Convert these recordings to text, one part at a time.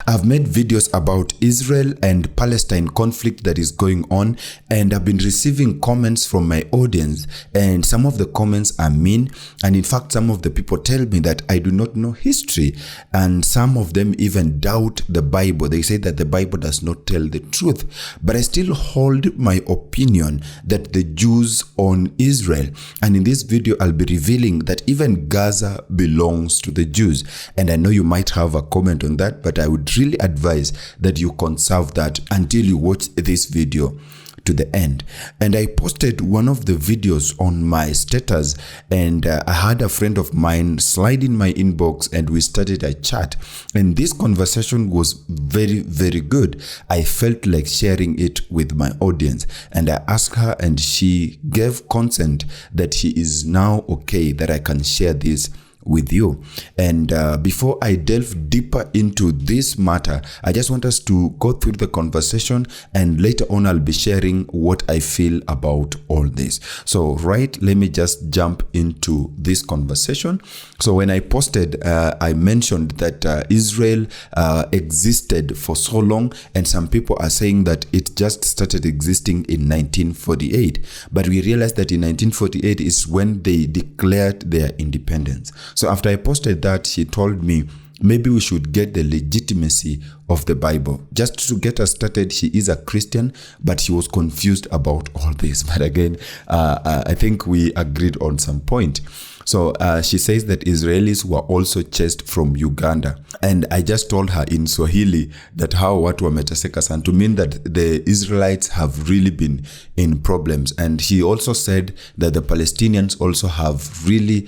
I've made videos about Israel and Palestine conflict that is going on, and I've been receiving comments from my audience, and some of the comments are mean, and in fact some of the people tell me that I do not know history, and some of them even doubt the Bible. They say that the Bible does not tell the truth, but I still hold my opinion that the Jews own Israel, and in this video I'll be revealing that even Gaza belongs to the Jews. And I know you might have a comment on that, but I would really advise that you conserve that until you watch this video to the end. And I posted one of the videos on my status, and I had a friend of mine slide in my inbox and we started a chat, and this conversation was very, very good. I felt like sharing it with my audience, and I asked her and she gave consent that she is now okay that I can share this with you. And before I delve deeper into this matter, I just want us to go through the conversation, and later on I'll be sharing what I feel about all this. So let me just jump into this conversation. So when I posted, I mentioned that Israel existed for so long, and some people are saying that it just started existing in 1948, but we realized that in 1948 is when they declared their independence. So after I posted that, she told me maybe we should get the legitimacy of the Bible. Just to get us started, she is a Christian, but she was confused about all this. But again, I think we agreed on some point. So she says that Israelis were also chased from Uganda. And I just told her in Swahili that how watu wameteseka sana, to mean that the Israelites have really been in problems. And she also said that the Palestinians also have really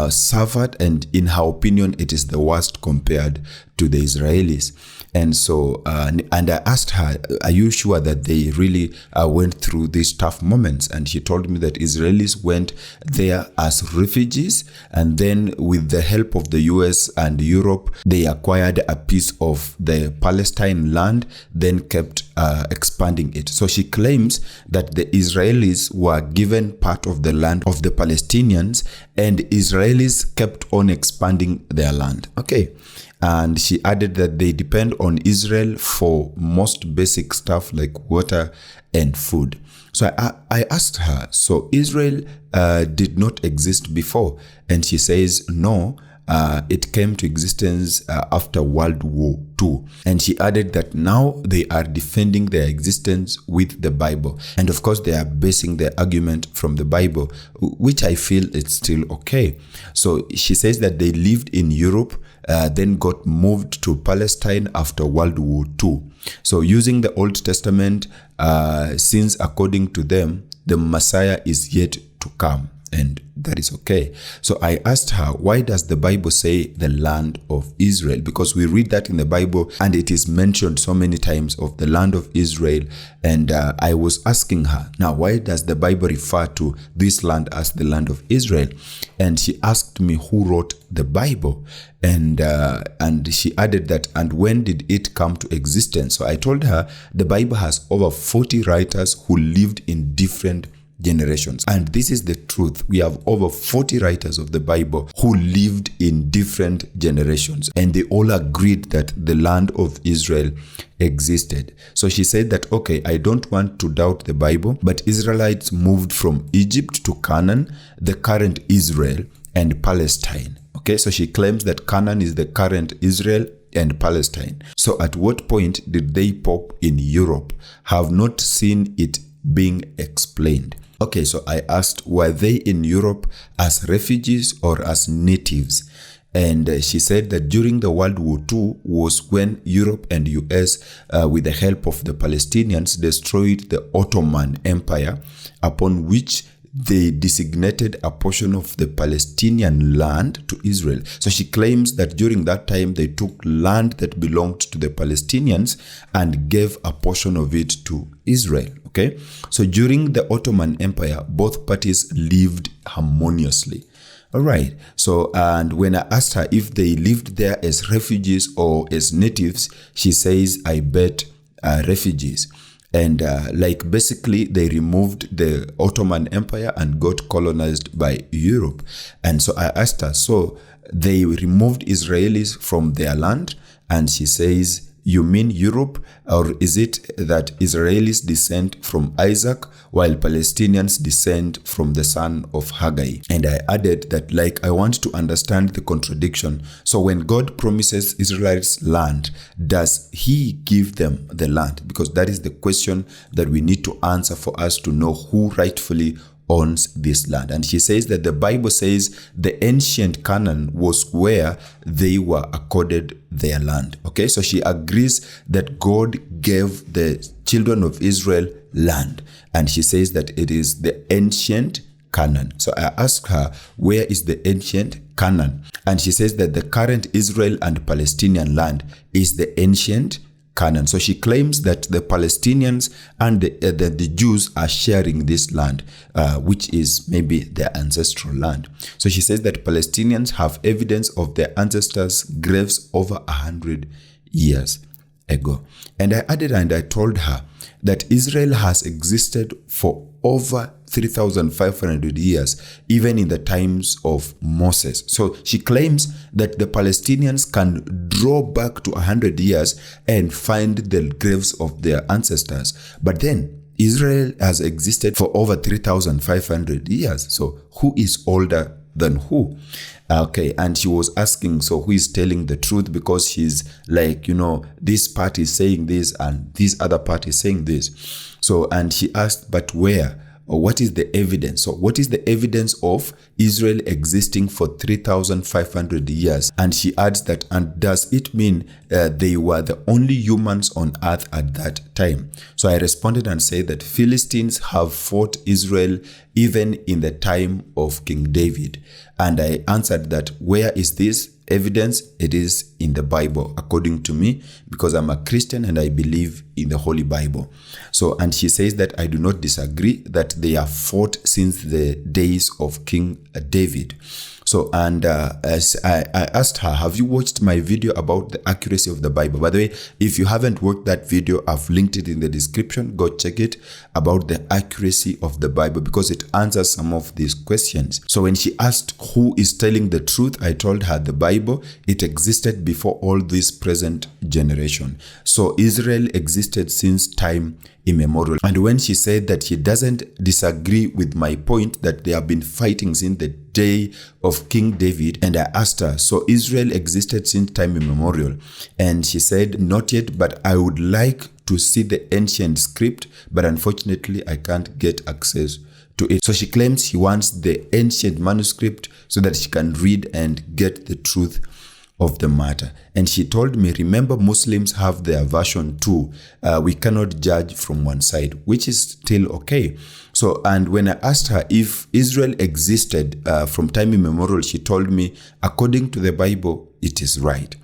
suffered, and in her opinion, it is the worst compared to the Israelis. And so, and I asked her, are you sure that they really went through these tough moments? And she told me that Israelis went there as refugees, and then with the help of the US and Europe, they acquired a piece of the Palestine land, then kept expanding it. So she claims that the Israelis were given part of the land of the Palestinians, and Israelis kept on expanding their land. Okay. And she added that they depend on Israel for most basic stuff like water and food. So I asked her, so Israel did not exist before? And she says, no, it came to existence after World War II. And she added that now they are defending their existence with the Bible. And of course, they are basing their argument from the Bible, which I feel it's still okay. So she says that they lived in Europe, then got moved to Palestine after World War II. So using the Old Testament, since according to them, the Messiah is yet to come. And that is okay. So I asked her, why does the Bible say the land of Israel? Because we read that in the Bible and it is mentioned so many times of the land of Israel. And I was asking her, now why does the Bible refer to this land as the land of Israel? And she asked me who wrote the Bible. And she added that, and when did it come to existence? So I told her the Bible has over 40 writers who lived in different generations. And this is the truth. We have over 40 writers of the Bible who lived in different generations, and they all agreed that the land of Israel existed. So she said that, okay, I don't want to doubt the Bible, but Israelites moved from Egypt to Canaan, the current Israel, and Palestine. Okay, so she claims that Canaan is the current Israel and Palestine. So at what point did they pop in Europe? Have not seen it being explained. Okay, so I asked, were they in Europe as refugees or as natives? And she said that during the World War II was when Europe and US, with the help of the Palestinians, destroyed the Ottoman Empire, upon which they designated a portion of the Palestinian land to Israel. So she claims that during that time, they took land that belonged to the Palestinians and gave a portion of it to Israel. Okay, so during the Ottoman Empire, both parties lived harmoniously. All right. So, and when I asked her if they lived there as refugees or as natives, she says, I bet refugees. And like basically they removed the Ottoman Empire and got colonized by Europe. And so I asked her, so they removed Israelis from their land? And she says, you mean Europe, or is it that Israelis descend from Isaac while Palestinians descend from the son of Haggai? And I added that, like, I want to understand the contradiction. So when God promises Israel's land, does he give them the land? Because that is the question that we need to answer for us to know who rightfully owns this land. And she says that the Bible says the ancient Canaan was where they were accorded their land. Okay, so she agrees that God gave the children of Israel land. And she says that it is the ancient Canaan. So I asked her, where is the ancient Canaan? And she says that the current Israel and Palestinian land is the ancient Canaan. So she claims that the Palestinians and the Jews are sharing this land, which is maybe their ancestral land. So she says that Palestinians have evidence of their ancestors' graves over 100 years ago. And I added and I told her that Israel has existed for over 3,500 years, even in the times of Moses. So she claims that the Palestinians can draw back to 100 years and find the graves of their ancestors. But then Israel has existed for over 3,500 years. So who is older than who? Okay, and she was asking, so who is telling the truth? Because she's like, this party is saying this and this other party is saying this. So, and she asked, but where? Or what is the evidence? So what is the evidence of Israel existing for 3,500 years? And she adds that, and does it mean they were the only humans on earth at that time? So I responded and said that Philistines have fought Israel even in the time of King David. And I answered that, where is this evidence? It is in the Bible, according to me, because I'm a Christian and I believe in the Holy Bible. So, and she says that I do not disagree that they have fought since the days of King David. So, and as I asked her, have you watched my video about the accuracy of the Bible? By the way, if you haven't watched that video, I've linked it in the description. Go check it, about the accuracy of the Bible, because it answers some of these questions. So when she asked who is telling the truth, I told her the Bible, it existed before all this present generation. So Israel existed since time immemorial. And when she said that she doesn't disagree with my point that they have been fighting since the day of King David, and I asked her, so Israel existed since time immemorial? And she said, not yet, but I would like to see the ancient script, but unfortunately I can't get access to it. So she claims she wants the ancient manuscript so that she can read and get the truth of the matter. And she told me, remember, Muslims have their version too. We cannot judge from one side, which is still okay. So, and when I asked her if Israel existed from time immemorial, she told me, according to the Bible, it is right.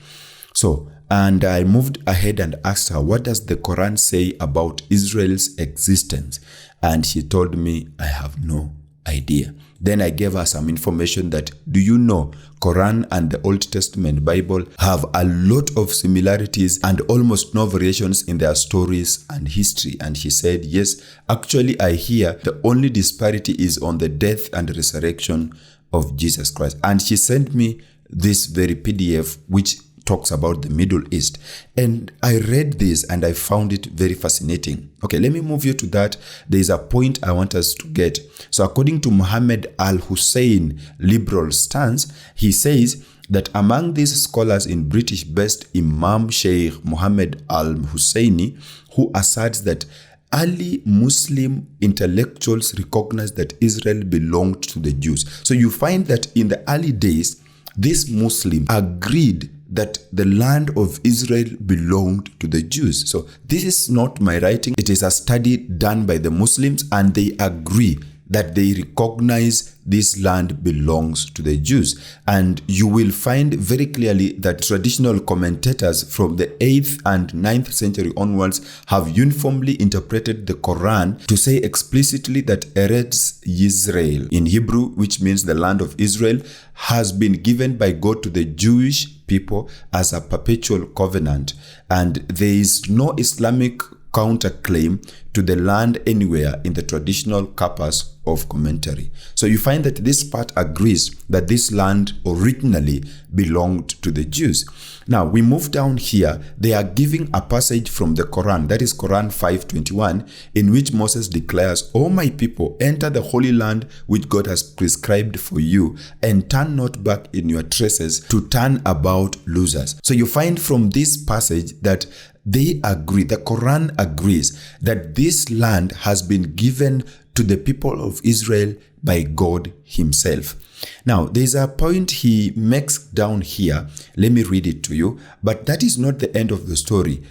So, and I moved ahead and asked her, what does the Quran say about Israel's existence? And she told me, I have no idea. Then I gave her some information that, do you know, Quran and the Old Testament Bible have a lot of similarities and almost no variations in their stories and history. And she said, yes, actually I hear the only disparity is on the death and resurrection of Jesus Christ. And she sent me this very PDF, which talks about the Middle East. And I read this and I found it very fascinating. Okay, let me move you to that. There is a point I want us to get. So according to Muhammad al-Hussein liberal stance, he says that among these scholars in British-based Imam Sheikh Muhammad al-Husseini, who asserts that early Muslim intellectuals recognized that Israel belonged to the Jews. So you find that in the early days, these Muslims agreed that the land of Israel belonged to the Jews. So this is not my writing. It is a study done by the Muslims, and they agree that they recognize this land belongs to the Jews. And you will find very clearly that traditional commentators from the 8th and 9th century onwards have uniformly interpreted the Quran to say explicitly that Eretz Yisrael in Hebrew, which means the land of Israel, has been given by God to the Jewish people as a perpetual covenant. And there is no Islamic counterclaim to the land anywhere in the traditional corpus of commentary. So you find that this part agrees that this land originally belonged to the Jews. Now we move down here. They are giving a passage from the Quran, that is Quran 5:21, in which Moses declares, "O my people, enter the holy land which God has prescribed for you, and turn not back in your traces to turn about losers." So you find from this passage that they agree, the Quran agrees, that this land has been given to the people of Israel by God himself. Now, there's a point he makes down here. Let me read it to you. But that is not the end of the story.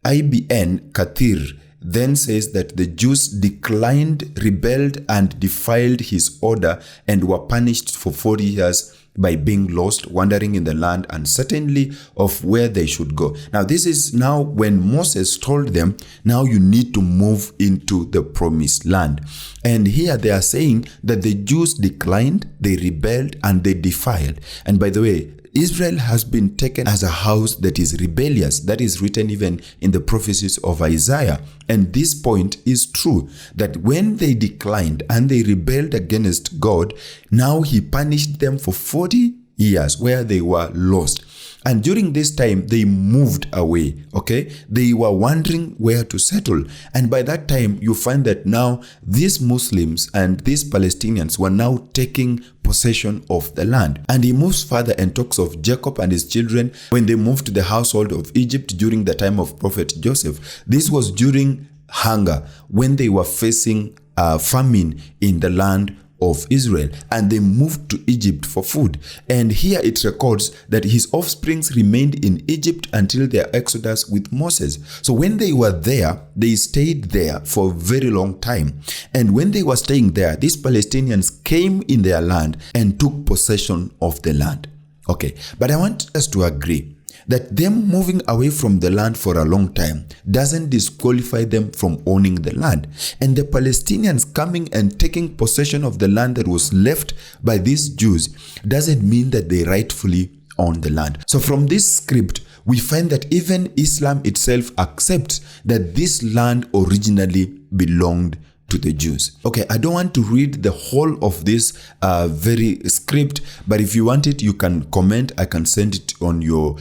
Ibn Kathir then says that the Jews declined, rebelled, and defiled his order and were punished for 40 years by being lost, wandering in the land, uncertainly of where they should go. Now, this is now when Moses told them, now you need to move into the promised land. And here they are saying that the Jews declined, they rebelled, and they defiled. And by the way, Israel has been taken as a house that is rebellious. That is written even in the prophecies of Isaiah. And this point is true, that when they declined and they rebelled against God, now he punished them for 40 years where they were lost. And during this time, they moved away, okay? They were wondering where to settle. And by that time, you find that now these Muslims and these Palestinians were now taking possession of the land. And he moves further and talks of Jacob and his children when they moved to the household of Egypt during the time of Prophet Joseph. This was during hunger, when they were facing famine in the land of Israel, and they moved to Egypt for food. And here it records that his offspring remained in Egypt until their exodus with Moses. So when they were there, they stayed there for a very long time. And when they were staying there, these Palestinians came in their land and took possession of the land. Okay, but I want us to agree that them moving away from the land for a long time doesn't disqualify them from owning the land. And the Palestinians coming and taking possession of the land that was left by these Jews doesn't mean that they rightfully own the land. So from this script, we find that even Islam itself accepts that this land originally belonged to the Jews. Okay, I don't want to read the whole of this very script, but if you want it, you can comment. I can send it on your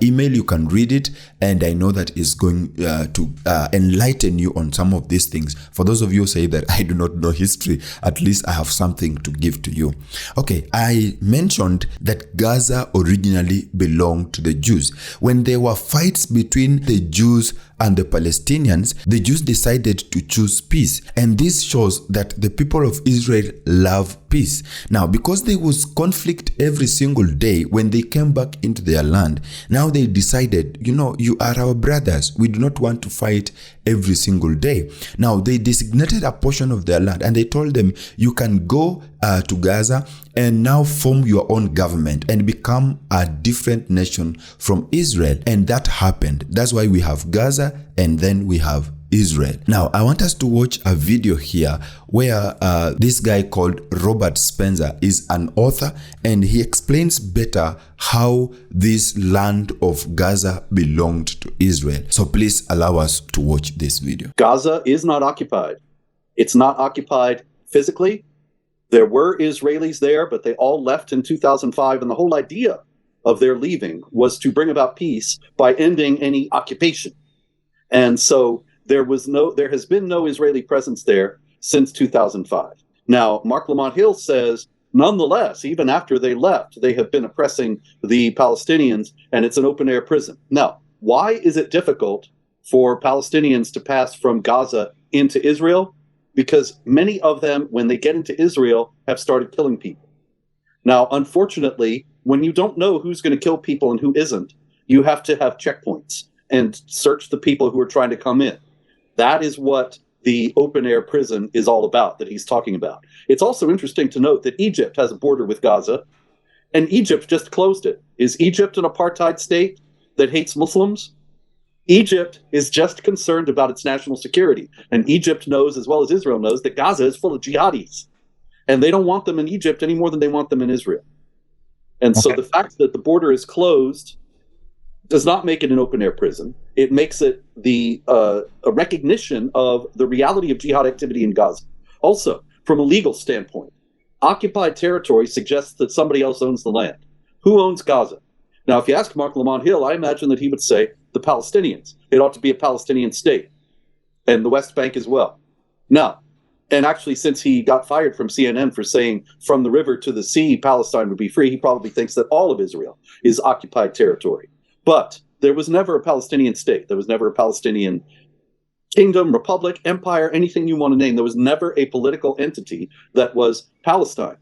email. You can read it, and I know that it's going to enlighten you on some of these things. For those of you who say that I do not know history, at least I have something to give to you. Okay, I mentioned that Gaza originally belonged to the Jews. When there were fights between the Jews and the Palestinians, the Jews decided to choose peace. And this shows that the people of Israel love peace. Now, because there was conflict every single day when they came back into their land, now they decided, you are our brothers. We do not want to fight every single day. Now, they designated a portion of their land and they told them, you can go to Gaza and now form your own government and become a different nation from Israel. And that happened. That's why we have Gaza and then we have Israel. Now, I want us to watch a video here where this guy called Robert Spencer is an author, and he explains better how this land of Gaza belonged to Israel. So please allow us to watch this video. Gaza is not occupied. It's not occupied physically. There were Israelis there, but they all left in 2005, and the whole idea of their leaving was to bring about peace by ending any occupation. And so there has been no Israeli presence there since 2005. Now, Mark Lamont Hill says, nonetheless, even after they left, they have been oppressing the Palestinians, and it's an open-air prison. Now, why is it difficult for Palestinians to pass from Gaza into Israel? Because many of them, when they get into Israel, have started killing people. Now, unfortunately, when you don't know who's going to kill people and who isn't, you have to have checkpoints and search the people who are trying to come in. That is what the open-air prison is all about, that he's talking about. It's also interesting to note that Egypt has a border with Gaza, and Egypt just closed it. Is Egypt an apartheid state that hates Muslims? Egypt is just concerned about its national security, and Egypt knows, as well as Israel knows, that Gaza is full of jihadis, and they don't want them in Egypt any more than they want them in Israel. And so the fact that the border is closed does not make it an open-air prison. It makes it a recognition of the reality of jihad activity in Gaza. Also, from a legal standpoint, occupied territory suggests that somebody else owns the land. Who owns Gaza? Now, if you ask Mark Lamont Hill, I imagine that he would say the Palestinians. It ought to be a Palestinian state, and the West Bank as well. Now, and actually, since he got fired from CNN for saying from the river to the sea, Palestine would be free, he probably thinks that all of Israel is occupied territory. But there was never a Palestinian state. There was never a Palestinian kingdom, republic, empire, anything you want to name. There was never a political entity that was Palestine.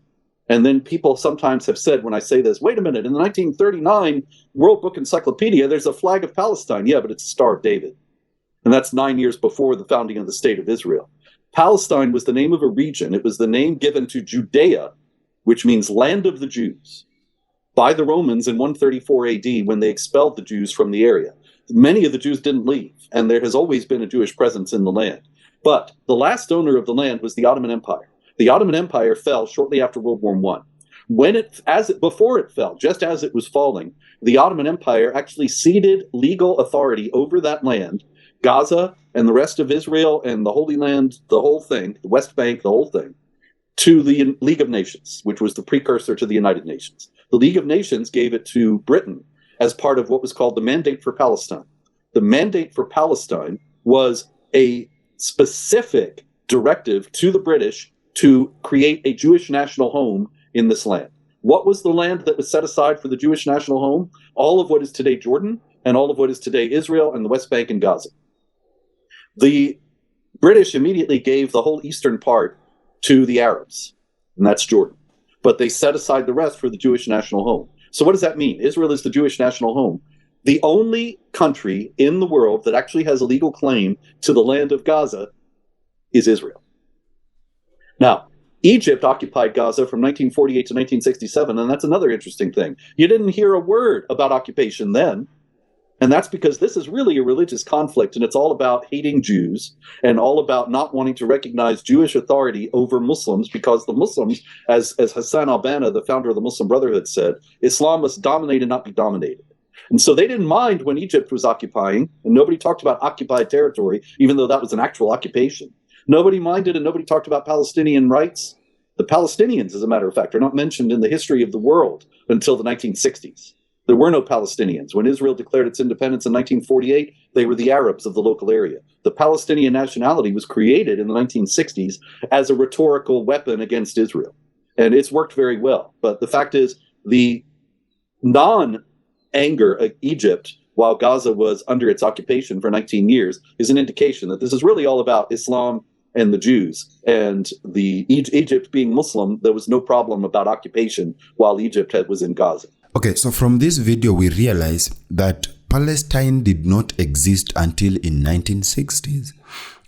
And then people sometimes have said, when I say this, wait a minute, in the 1939 World Book Encyclopedia, there's a flag of Palestine. Yeah, but it's a Star of David. And that's 9 years before the founding of the State of Israel. Palestine was the name of a region. It was the name given to Judea, which means land of the Jews, by the Romans in 134 AD when they expelled the Jews from the area. Many of the Jews didn't leave, and there has always been a Jewish presence in the land. But the last owner of the land was the Ottoman Empire. The Ottoman Empire fell shortly after World War I. Before it fell, just as it was falling, the Ottoman Empire actually ceded legal authority over that land, Gaza and the rest of Israel and the Holy Land, the whole thing, the West Bank, the whole thing, to the League of Nations, which was the precursor to the United Nations. The League of Nations gave it to Britain as part of what was called the Mandate for Palestine. The Mandate for Palestine was a specific directive to the British to create a Jewish national home in this land. What was the land that was set aside for the Jewish national home? All of what is today Jordan and all of what is today Israel and the West Bank and Gaza. The British immediately gave the whole eastern part to the Arabs, and that's Jordan. But they set aside the rest for the Jewish national home. So what does that mean? Israel is the Jewish national home. The only country in the world that actually has a legal claim to the land of Gaza is Israel. Now, Egypt occupied Gaza from 1948 to 1967, and that's another interesting thing. You didn't hear a word about occupation then, and that's because this is really a religious conflict, and it's all about hating Jews and all about not wanting to recognize Jewish authority over Muslims, because the Muslims, as Hassan al-Banna, the founder of the Muslim Brotherhood, said, Islam must dominate and not be dominated. And so they didn't mind when Egypt was occupying, and nobody talked about occupied territory, even though that was an actual occupation. Nobody minded, and nobody talked about Palestinian rights. The Palestinians, as a matter of fact, are not mentioned in the history of the world until the 1960s. There were no Palestinians. When Israel declared its independence in 1948, they were the Arabs of the local area. The Palestinian nationality was created in the 1960s as a rhetorical weapon against Israel. And it's worked very well. But the fact is, the non-anger of Egypt while Gaza was under its occupation for 19 years is an indication that this is really all about Islam and the Jews. And the Egypt being Muslim, there was no problem about occupation while Egypt was in Gaza. Okay, so from this video, we realize that Palestine did not exist until in 1960s.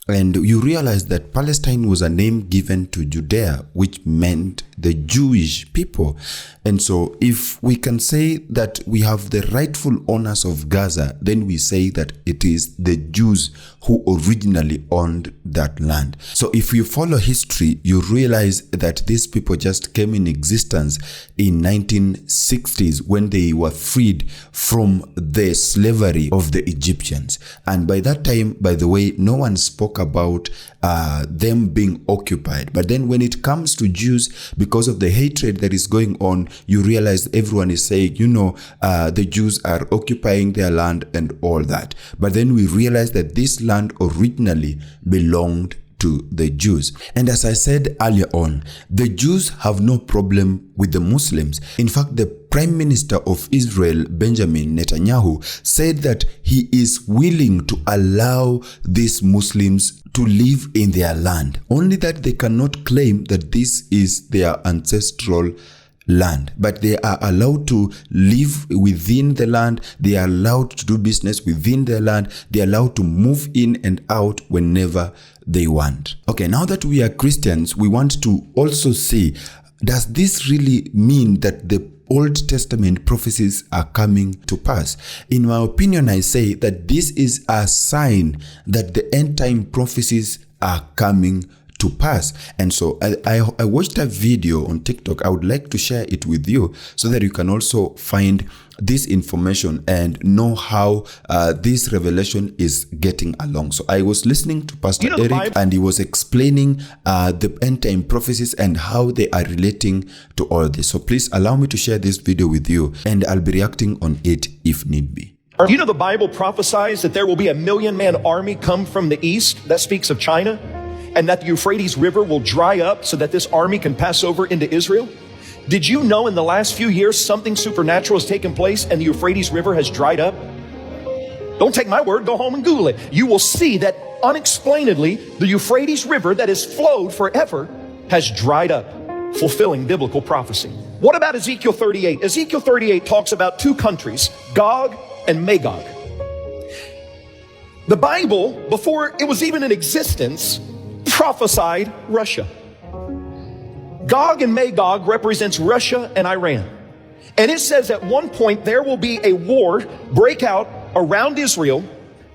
And you realize that Palestine was a name given to Judea, which meant the Jewish people. And so if we can say that we have the rightful owners of Gaza, then we say that it is the Jews who originally owned that land. So if you follow history, you realize that these people just came in existence in 1960s when they were freed from the slavery of the Egyptians. And by that time, by the way, no one spoke about them being occupied. But then when it comes to Jews, because of the hatred that is going on, you realize everyone is saying, the Jews are occupying their land and all that. But then we realize that this land originally belonged to the Jews. And as I said earlier on, the Jews have no problem with the Muslims. In fact, the Prime Minister of Israel, Benjamin Netanyahu, said that he is willing to allow these Muslims to live in their land, only that they cannot claim that this is their ancestral land, but they are allowed to live within the land. They are allowed to do business within their land. They are allowed to move in and out whenever they want. Okay, now that we are Christians, we want to also see, does this really mean that the Old Testament prophecies are coming to pass? In my opinion, I say that this is a sign that the end time prophecies are coming to pass. And so I watched a video on TikTok. I would like to share it with you so that you can also find this information and know how this revelation is getting along. So I was listening to Pastor Eric, and he was explaining the end time prophecies and how they are relating to all this. So please allow me to share this video with you, and I'll be reacting on it if need be. You know, the Bible prophesies that there will be a 1,000,000-man army come from the east. That speaks of China. And that the Euphrates River will dry up so that this army can pass over into Israel. Did you know in the last few years something supernatural has taken place and the Euphrates River has dried up? Don't take my word, go home and Google it. You will see that unexplainedly the Euphrates River that has flowed forever has dried up, fulfilling biblical prophecy. What about Ezekiel 38? Ezekiel 38 talks about two countries, Gog and Magog. The Bible, before it was even in existence, prophesied Russia. Gog and Magog represents Russia and Iran. And it says at one point there will be a war break out around Israel,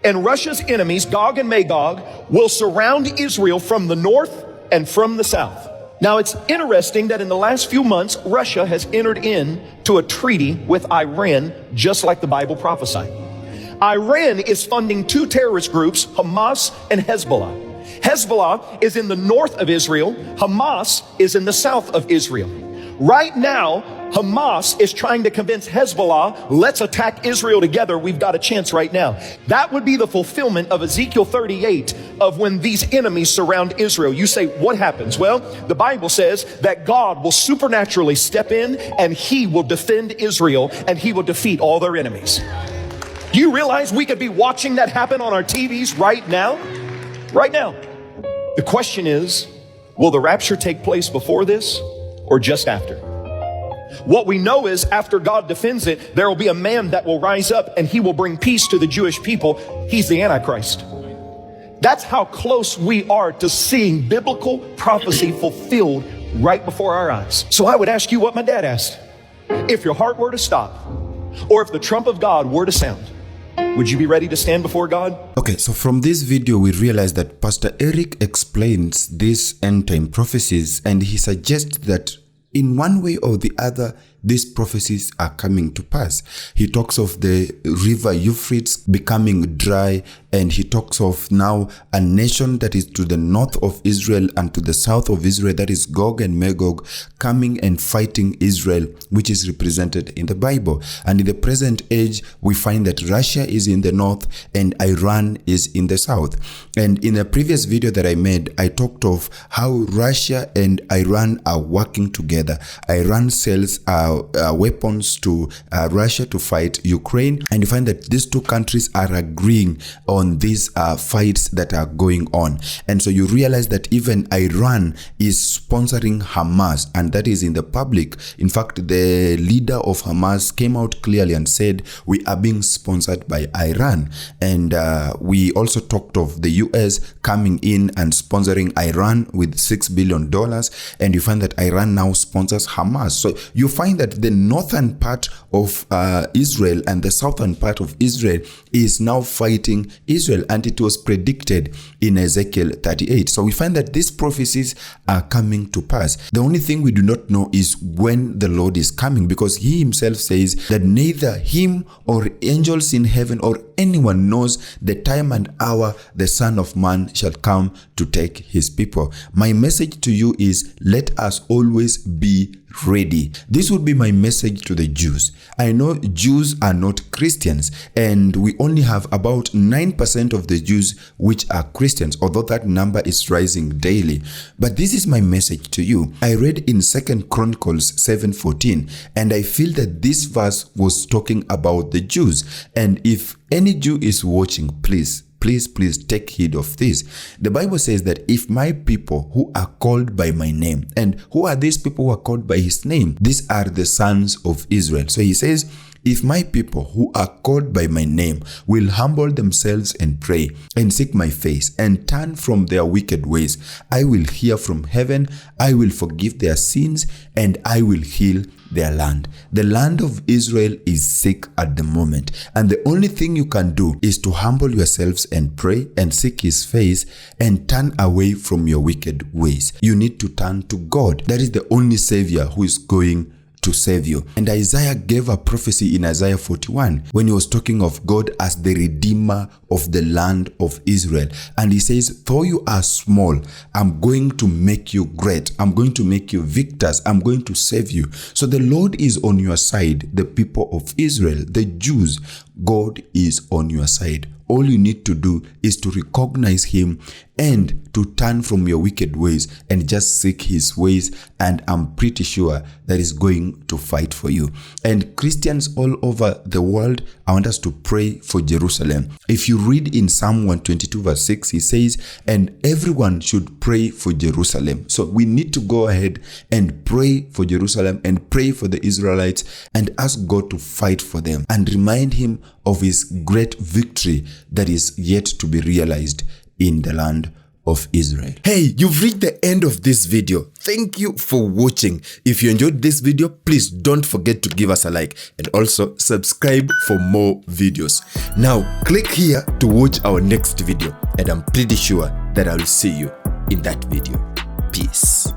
and Russia's enemies, Gog and Magog, will surround Israel from the north and from the south. Now it's interesting that in the last few months, Russia has entered into a treaty with Iran, just like the Bible prophesied. Iran is funding two terrorist groups, Hamas and Hezbollah. Hezbollah is in the north of Israel. Hamas is in the south of Israel. Right now, Hamas is trying to convince Hezbollah, let's attack Israel together. We've got a chance right now. That would be the fulfillment of Ezekiel 38 of when these enemies surround Israel. You say, what happens? Well, the Bible says that God will supernaturally step in and he will defend Israel and he will defeat all their enemies. Do you realize we could be watching that happen on our TVs right now? Right now. The question is, will the rapture take place before this or just after? What we know is after God defends it, there will be a man that will rise up and he will bring peace to the Jewish people. He's the Antichrist. That's how close we are to seeing biblical prophecy fulfilled right before our eyes. So I would ask you what my dad asked. If your heart were to stop, or if the trump of God were to sound, would you be ready to stand before God? Okay, so from this video, we realize that Pastor Eric explains these end time prophecies, and he suggests that in one way or the other, these prophecies are coming to pass. He talks of the river Euphrates becoming dry, and he talks of now a nation that is to the north of Israel and to the south of Israel, that is Gog and Magog, coming and fighting Israel, which is represented in the Bible. And in the present age, we find that Russia is in the north and Iran is in the south. And in a previous video that I made, I talked of how Russia and Iran are working together. Iran sells weapons to Russia to fight Ukraine, and you find that these two countries are agreeing on these fights that are going on. And so you realize that even Iran is sponsoring Hamas, and that is in the public. In fact, the leader of Hamas came out clearly and said, we are being sponsored by Iran. And we also talked of the US coming in and sponsoring Iran with $6 billion, and you find that Iran now sponsors Hamas. So you find that the northern part of Israel and the southern part of Israel is now fighting Israel, and it was predicted in Ezekiel 38. So we find that these prophecies are coming to pass. The only thing we do not know is when the Lord is coming, because he himself says that neither him or angels in heaven or anyone knows the time and hour the Son of Man shall come to take his people. My message to you is, let us always be ready. This would be my message to the Jews. I know Jews are not Christians, and we only have about 9% of the Jews which are Christians, although that number is rising daily. But this is my message to you. I read in 2 Chronicles 7:14, and I feel that this verse was talking about the Jews. And if any Jew is watching, please take heed of this. The Bible says that if my people who are called by my name, and who are these people who are called by his name? These are the sons of Israel. So he says, if my people who are called by my name will humble themselves and pray and seek my face and turn from their wicked ways, I will hear from heaven, I will forgive their sins, and I will heal their land. The land of Israel is sick at the moment, and the only thing you can do is to humble yourselves and pray and seek his face and turn away from your wicked ways. You need to turn to God. That is the only savior who is going to save you. And Isaiah gave a prophecy in Isaiah 41 when he was talking of God as the redeemer of the land of Israel. And he says, though you are small, I'm going to make you great. I'm going to make you victors. I'm going to save you. So the Lord is on your side. The people of Israel, the Jews, God is on your side. All you need to do is to recognize him and to turn from your wicked ways and just seek his ways, and I'm pretty sure that he's going to fight for you. And Christians all over the world, I want us to pray for Jerusalem. If you read in Psalm 122 verse 6, he says, and everyone should pray for Jerusalem. So we need to go ahead and pray for Jerusalem and pray for the Israelites and ask God to fight for them and remind him of his great victory that is yet to be realized in the land of Israel. Hey, you've reached the end of this video. Thank you for watching. If you enjoyed this video, please don't forget to give us a like and also subscribe for more videos. Now, click here to watch our next video, and I'm pretty sure that I'll see you in that video. Peace.